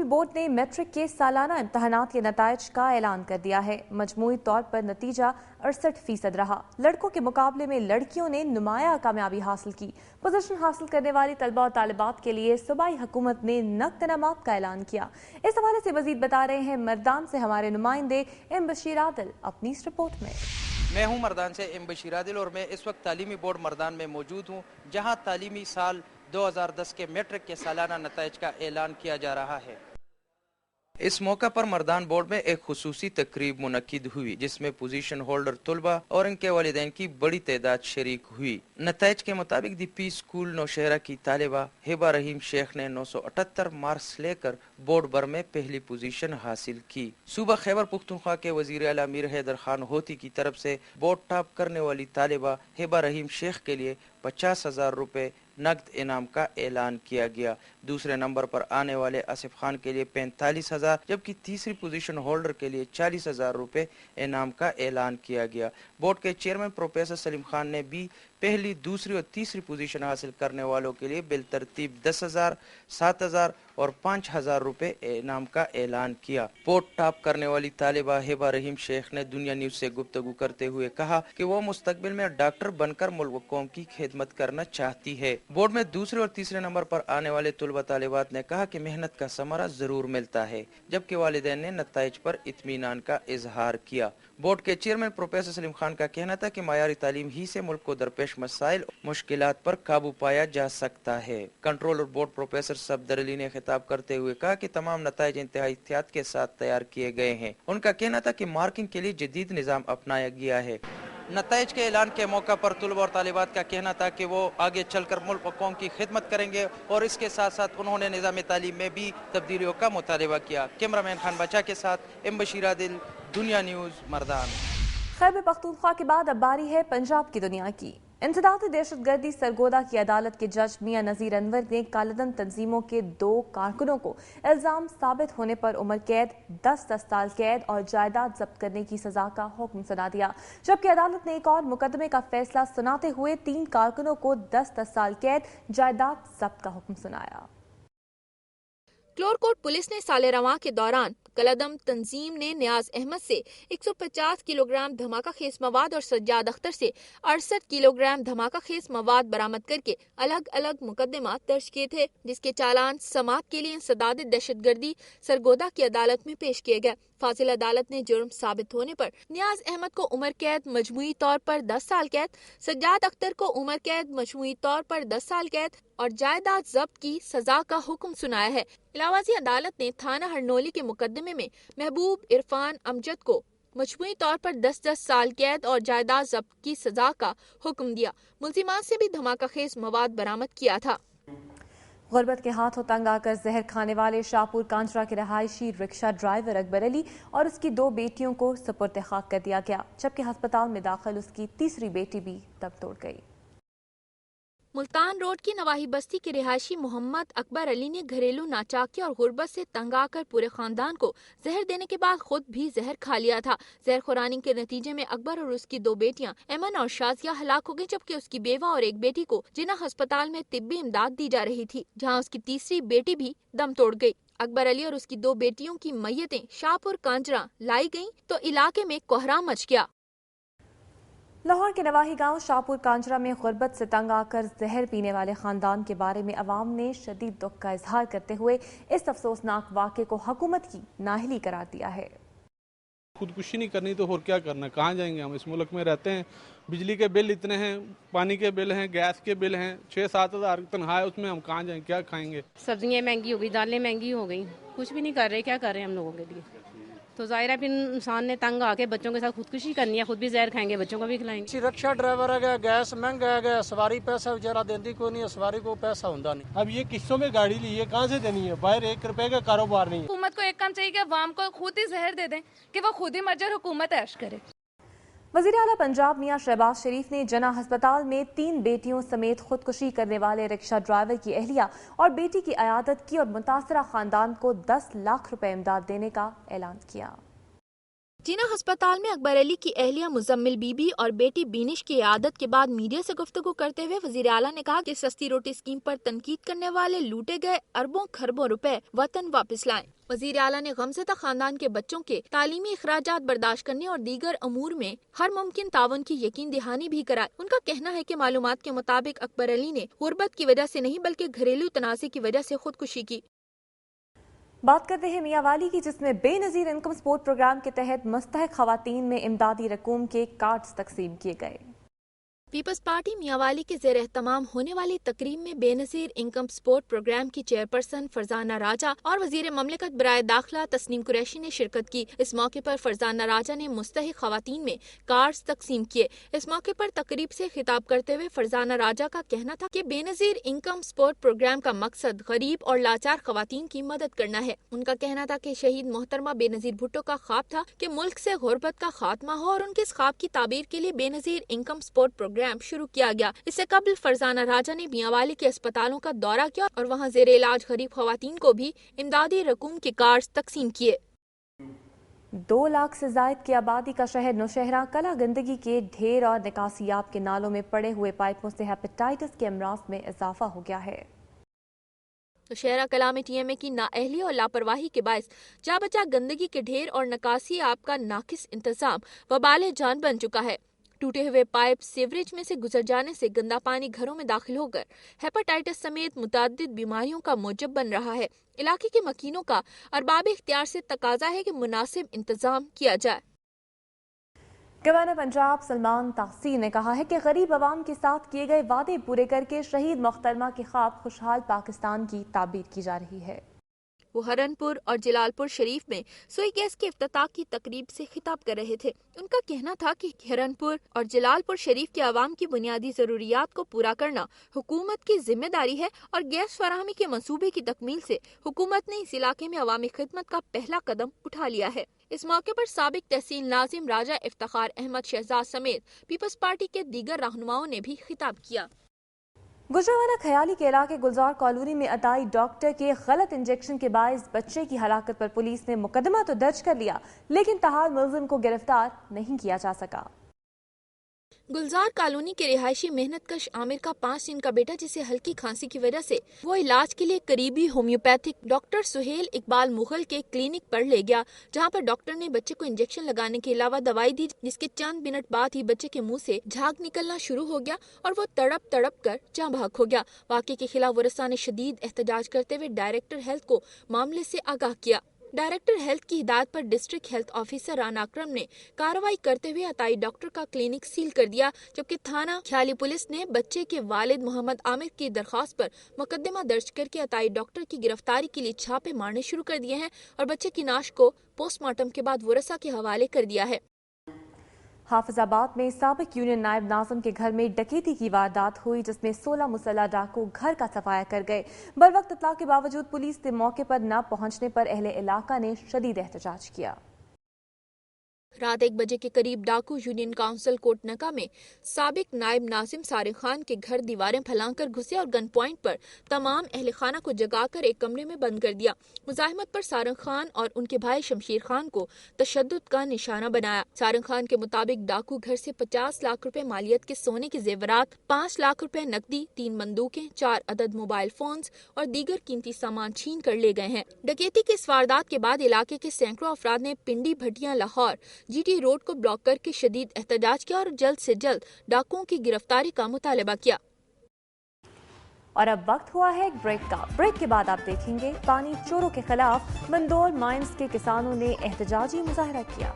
Board ने matric के सालाना इम्तहानात के नताइज का ऐलान कर दिया है। मजमूई तौर पर नतीजा 68% रहा। लड़कों के मुकाबले में लड़कियों ने नुमाया कामयाबी हासिल की। पोजीशन हासिल करने वाली तलबा और तालिबात के लिए सूबाई हुकूमत ने नक़द इनामात का ऐलान किया। इस हवाले से मजीद बता रहे हैं मर्दान से हमारे नुमाइंदे एम बशीर आदिल अपनी इस रिपोर्ट में। मैं हूं मर्दान से एम बशीर आदिल और मैं इस वक्त तालीमी बोर्ड मर्दान में मौजूद हूं, जहां तालीमी साल 2010 के मैट्रिक के सालाना नताइज का ऐलान किया जा रहा है। इस मौका पर मर्दान बोर्ड में एक खुसूसी तकरीब मुनक्किद हुई, जिसमें पोजीशन होल्डर तलबा और इनके वालिदैन की बड़ी तादाद शरीक हुई। नताइज के मुताबिक दी पी स्कूल नौशहरा की तालिबा हिबा रहीम शेख ने 978 मार्क्स लेकर बोर्ड भर में पहली पोजीशन हासिल की। सूबा खैबर पुख्तनख्वा के वजीर आला मीर हैदर खान होती की तरफ से बोर्ड टॉप करने वाली तालिबा हिबा रहीम शेख के लिए 50,000 रुपए नकद इनाम का ऐलान किया गया। दूसरे नंबर पर आने वाले आसिफ खान के लिए 45,000, जबकि तीसरी पोजीशन होल्डर के लिए 40,000 रुपए इनाम का ऐलान किया गया। बोर्ड के चेयरमैन प्रोफेसर सलीम खान ने भी पहली, दूसरी और तीसरी पोजीशन हासिल करने वालों के लिए बिलतरतीब 10,000, 7,000 और 5,000 रुपए इनाम का ऐलान किया। बोर्ड टॉप करने वाली तालिबा हिबा रहीम शेख ने दुनिया न्यूज से गुफ्तगू करते हुए कहा कि वो मुस्तकबिल में डॉक्टर बनकर मुल्क व कौम की खिदमत करना चाहती है। बोर्ड में दूसरे और तीसरे नंबर पर आने वाले तलबा तालिबात ने कहा कि मेहनत का समरा जरूर मिलता है, जबकि वालिदैन ने नताइज पर इत्मीनान का इजहार किया। बोर्ड के चेयरमैन प्रोफेसर सलीम खान का कहना था कि मायारी तालीम ही से मुल्क को दरपेश मसाइल मुश्किलात पर काबू पाया जा सकता है। Controller board professor Safdar Ali ने खिताब करते हुए कहा कि तमाम नताइज इंतहाई एहतियात के साथ तैयार किए गए हैं। उनका कहना था कि मार्किंग के लिए जदीद निज़ाम अपनाया गया है। नताइज के ऐलान के मौका पर तलबा और तालिबात का कहना था कि वो आगे चलकर मुल्क और कौम की खिदमत करेंगे और इसके साथ साथ उन्होंने निज़ाम तालीम में भी तब्दीलियों का मुतालबा किया। कैमरामैन खान बचा के साथ एम बशीर आदिल, दुनिया न्यूज़, मर्दान। खैबर पख्तूनख्वा के बाद अब बारी है पंजाब की दुनिया की। इंसदादी दहशतगर्दी सरगोदा की अदालत के जज मियां नजीर अनवर ने कालेदम तंजीमों के 2 कारकुनों को इल्जाम साबित होने पर उम्र कैद, 10 साल कैद और जायदाद जब्त करने की सजा का हुक्म सुना दिया, जबकि अदालत ने एक और मुकदमे का फैसला सुनाते हुए 3 कारकुनों को 10 साल कैद, जायदाद जब्त का हुक्म सुनाया। क्लोरकोट पुलिस ने साले रवां के दौरान कलदम तंजीम ने नियाज अहमद से 150 किलोग्राम धमाका खेज मवाद और सज्जाद अख्तर से 68 किलोग्राम धमाका खेज मवाद बरामद करके अलग अलग मुकदमा दर्ज किए थे, जिसके चालान समात के लिए इंसदादी दहशतगर्दी सरगोदा की अदालत में पेश किए गए। फाजिल अदालत ने जुर्म साबित होने पर नियाज अहमद को उम्र कैद मजमूई तौर पर 10 साल कैद, सज्जाद अख्तर को उम्र कैद मजमूई तौर पर 10 साल कैद और जायदाद जब्त की सजा का हुक्म सुनाया है। इलाहाबादी अदालत ने थाना हरनोली के मुकदमे में महबूब इरफान अमजद को मजमूई तौर पर 10 साल कैद और जायदाद जब्त की सजा का हुक्म दिया। मुल्जिमान से भी धमाका खेज मवाद बरामद किया था। गुर्बत के हाथों तंग आकर जहर खाने वाले शाहपुर कांचरा के रहायशी रिक्शा ड्राइवर अकबर अली और उसकी 2 बेटियों को सुपुर्द खाक कर दिया गया, जबकि अस्पताल में दाखिल उसकी तीसरी बेटी भी दम तोड़ गई। मुल्तान रोड की नवाही बस्ती के रिहायशी मोहम्मद अकबर अली ने घरेलू नाचाकी और गुर्बत से तंग आकर पूरे खानदान को जहर देने के बाद खुद भी जहर खा लिया था। जहर खुरानी के नतीजे में अकबर और उसकी 2 बेटियां अमन और शाजिया हलाक हो गई, जबकि उसकी बेवा और एक बेटी को जिन्ना अस्पताल में तिब्बी इमदाद दी जा रही थी, जहाँ उसकी तीसरी बेटी भी दम तोड़ गई। अकबर अली और उसकी 2 बेटियों की मैयतें शाहपुर कांचरा लाई गयी तो इलाके में कोहराम मच गया। लाहौर के नवाही गांव शाहपुर कांचरा में गुर्बत से तंग आकर जहर पीने वाले खानदान के बारे में अवाम ने शदीद दुख का इजहार करते हुए इस अफसोसनाक वाक़े को हुकूमत की नाअहली करार दिया है। खुदकुशी नहीं करनी तो और क्या करना, कहाँ जाएंगे हम, इस मुल्क में रहते हैं, बिजली के बिल इतने हैं, पानी के बिल हैं, गैस के बिल हैं, 6-7 हज़ार की तनख्वाह है, उसमें हम कहाँ जाएंगे, क्या खाएंगे। सब्जियाँ महंगी हो गई, दालें महंगी हो गई, कुछ भी नहीं कर रहे, क्या कर रहे हैं हम लोगों के लिए। तो ज़ाहिर है फिर इंसान ने तंग आके बच्चों के साथ खुदकुशी करनी है, खुद भी जहर खाएंगे, बच्चों को भी खिलाएंगे। रिक्शा ड्राइवर है गया, गैस महंगा है गया, सवारी पैसा बेचारा देती को नहीं है, सवारी को पैसा होता नहीं। अब ये किस्तों में गाड़ी ली है, कहाँ से देनी है, बाहर 1 रुपए का कारोबार नहीं है। हुकूमत को एक काम चाहिए कि अवाम को खुद ही जहर दे दें कि वो खुद ही मर जाए, हुकूमत ऐश करे। वज़ीर आला पंजाब मियां शहबाज शरीफ ने जना अस्पताल में 3 बेटियों समेत खुदकुशी करने वाले रिक्शा ड्राइवर की अहलिया और बेटी की अयादत की और मुतासरा खानदान को 10 लाख रुपए इमदाद देने का ऐलान किया। जिना अस्पताल में अकबर अली की अहलिया मुजम्मिल बीबी और बेटी बीनिश की इयादत के बाद मीडिया से गुफ्तगू करते हुए वजीर आला ने कहा कि सस्ती रोटी स्कीम पर तनकीद करने वाले लूटे गए अरबों खरबों रुपए वतन वापस लाएं। वजीर आला ने गमज़दा खानदान के बच्चों के तालीमी अखराजात बर्दाश्त करने और दीगर अमूर में हर मुमकिन तावन की यकीन दहानी भी कराई। उनका कहना है कि मालूमात के मुताबिक अकबर अली ने गुर्बत की वजह से नहीं बल्कि घरेलू तनाज़े की वजह से खुदकुशी की। बात करते हैं मियांवाली की, जिसमें बेनजीर इनकम सपोर्ट प्रोग्राम के तहत मुस्तहक खवातीन में इमदादी रकूम के कार्ड्स तकसीम किए गए। पीपल्स पार्टी मियांवाली के ज़ेर एहतमाम होने वाली तकरीब में बेनजीर इनकम सपोर्ट प्रोग्राम की चेयरपर्सन फरजाना राजा और वजीर ममलिकत बराए दाखिला तस्नीम कुरैशी ने शिरकत की। इस मौके पर फरजाना राजा ने मुस्तहिक खवातीन में कार्ड्स तकसीम किए। इस मौके पर तकरीब से खिताब करते हुए फरजाना राजा का कहना था कि बेनजीर इनकम सपोर्ट प्रोग्राम का मकसद गरीब और लाचार खवातीन की मदद करना है। उनका कहना था कि शहीद मोहतरमा बेनजीर भुट्टो का ख्वाब था कि मुल्क से गुर्बत का खात्मा हो और उनके इस ख्वाब की ताबीर के लिए बेनजीर इनकम सपोर्ट प्रोग्राम शुरू किया गया। इससे कबल फरजाना राजा ने मियांवाली के अस्पतालों का दौरा किया और वहां जेर इलाज गरीब खवातीन को भी इमदादी रकूम के कार्ड तकसीम किए। 2 लाख से जायद की आबादी का शहर नौशहरा कला गंदगी के ढेर और निकासियाब के नालों में पड़े हुए पाइपों से हेपेटाइटिस के अमराज में इजाफा हो गया है। नौशहरा कला में टीएमए की नाअहली और लापरवाही के बायस जा बचा गंदगी के ढेर और निकासियाब का नाकिस इंतजाम वबाल जान बन चुका है। टूटे हुए पाइप सीवरेज में से गुजर जाने से गंदा पानी घरों में दाखिल होकर हेपेटाइटिस समेत मुतअद्दिद बीमारियों का मूजब बन रहा है। इलाके के मकीनों का अरबाब इख्तियार से तकाजा है कि मुनासिब इंतजाम किया जाए। गवर्नर पंजाब सलमान तासीर ने कहा है कि गरीब आवाम के साथ किए गए वादे पूरे करके शहीद मोहतरमा के ख्वाब खुशहाल पाकिस्तान की ताबीर की जा रही है। वो हरनपुर और जलालपुर शरीफ में सोई गैस के इफ्तिताह की तकरीब से खिताब कर रहे थे। उनका कहना था कि हरनपुर और जलालपुर शरीफ के आवाम की बुनियादी जरूरियात को पूरा करना हुकूमत की जिम्मेदारी है और गैस फराहमी के मंसूबे की तकमील से हुकूमत ने इस इलाके में अवामी खिदमत का पहला कदम उठा लिया है। इस मौके पर साबिक तहसील नाजिम राजा इफ्तिखार अहमद शहजाद समेत पीपल्स पार्टी के दीगर रहनुमाओं ने भी खिताब किया। गुजरावाला खयाली के इलाके गुलजार कॉलोनी में अताई डॉक्टर के गलत इंजेक्शन के बायस बच्चे की हलाकत पर पुलिस ने मुकदमा तो दर्ज कर लिया, लेकिन ताहाल मुलजिम को गिरफ्तार नहीं किया जा सका। गुलजार कॉलोनी के रिहायशी मेहनतकश आमिर का 5 दिन का बेटा, जिसे हल्की खांसी की वजह से वो इलाज के लिए करीबी होम्योपैथिक डॉक्टर सुहेल इकबाल मुगल के क्लिनिक पर ले गया, जहां पर डॉक्टर ने बच्चे को इंजेक्शन लगाने के अलावा दवाई दी, जिसके चंद मिनट बाद ही बच्चे के मुंह से झाग निकलना शुरू हो गया और वो तड़प तड़प कर जाँ भाग हो गया। वाक़े के खिलाफ वरसा ने शदीद एहतजाज करते हुए डायरेक्टर हेल्थ को मामले से आगाह किया। डायरेक्टर हेल्थ की हिदायत पर डिस्ट्रिक्ट हेल्थ ऑफिसर राना अकरम ने कार्रवाई करते हुए अताई डॉक्टर का क्लिनिक सील कर दिया, जबकि थाना ख्याली पुलिस ने बच्चे के वालिद मोहम्मद आमिर की दरख्वास्त पर मुकदमा दर्ज करके अताई डॉक्टर की गिरफ्तारी के लिए छापे मारने शुरू कर दिए हैं और बच्चे की नाश को पोस्टमार्टम के बाद वरसा के हवाले कर दिया है। हाफिजाबाद में साबिक यूनियन नायब नाज़िम के घर में डकैती की वारदात हुई, जिसमें 16 मुसल्लह डाकू घर का सफाया कर गए। बरवक्त इत्तला के बावजूद पुलिस के मौके पर न पहुंचने पर अहले इलाका ने शदीद एहतजाज किया। रात 1 बजे के करीब डाकू यूनियन काउंसिल कोटनका में साबिक नायब नाजिम सारिक खान के घर दीवारें फैलाकर घुसे और गन पॉइंट पर तमाम अहले खाना को जगाकर एक कमरे में बंद कर दिया। मुजाहिमत पर सारिक खान और उनके भाई शमशीर खान को तशद्दुद का निशाना बनाया। सारिक खान के मुताबिक डाकू घर से 50 लाख रुपए मालियत के सोने के जेवरात, 5 लाख रुपए नकदी, 3 बंदूकें, 4 अदद मोबाइल फोन्स और दीगर कीमती सामान छीन कर ले गए हैं। डकैती की इस वारदात के बाद इलाके के सैकड़ों अफराद ने पिंडी भटिया लाहौर जीटी रोड को ब्लॉक करके शदीद एहतजाज किया और जल्द से जल्द डाकुओं की गिरफ्तारी का मुतालबा किया। और अब वक्त हुआ है एक ब्रेक का। ब्रेक के बाद आप देखेंगे पानी चोरों के खिलाफ मंदोल माइंस के किसानों ने एहतजाजी मुजाहरा किया।